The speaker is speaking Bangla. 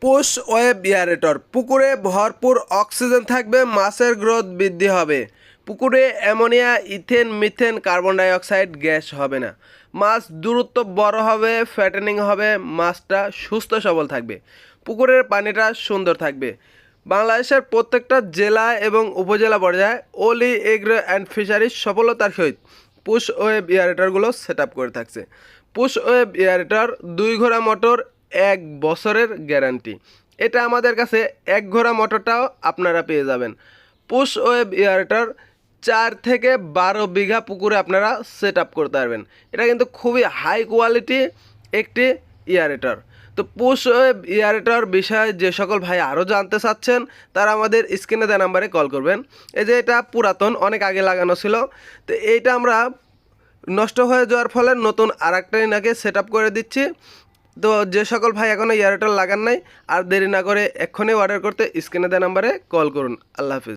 পুশ ওয়েব এয়ারেটর পুকুরে ভরপুর অক্সিজেন থাকবে, মাছের গ্রোথ বৃদ্ধি হবে। পুকুরে ammonia, ethane, methane, carbon die oxide gas হবে না। মাছ দ্রুত বড় হবে, ফ্যাটেনিং হবে, মাছটা সুস্থ সবল থাকবে। পুকুরের পানিটা সুন্দর থাকবে। বাংলাদেশের প্রত্যেকটা জেলা এবং উপজেলা পর্যায়ে ওলি এগ্রো অ্যান্ড ফিশারিজ সফলতার সহিত পুশ ওয়েব এয়ারেটরগুলো সেট আপ করে থাকছে। পুশ ওয়েব এয়ারেটর 2 ঘোড়া মোটর, 1 বছরের গ্যারান্টি। এটা আমাদের কাছে 1 ঘোড়া মোটরটাও আপনারা পেয়ে যাবেন। পুশ ওয়েব এয়ারেটর 4 থেকে 12 বিঘা পুকুরে আপনারা সেট আপ করতে পারবেন। এটা কিন্তু খুবই হাই কোয়ালিটি একটি এয়ারেটর। তো পুশ ওয়েব এয়ারেটর বিষয়ে যে সকল ভাই আরও জানতে চাচ্ছেন তারা আমাদের স্ক্রিনে দেওয়া নাম্বারে কল করবেন। এই যে এটা পুরাতন, অনেক আগে লাগানো ছিল, তো এইটা আমরা নষ্ট হয়ে যাওয়ার ফলে নতুন আর একটা এনাকে সেট আপ করে দিচ্ছি। তো যে সকল ভাই এখনও এয়ারটেল লাগান নাই, আর দেরি না করে এক্ষুনি অর্ডার করতে স্ক্রিনে দেওয়া নাম্বারে কল করুন। আল্লাহ হাফিজ।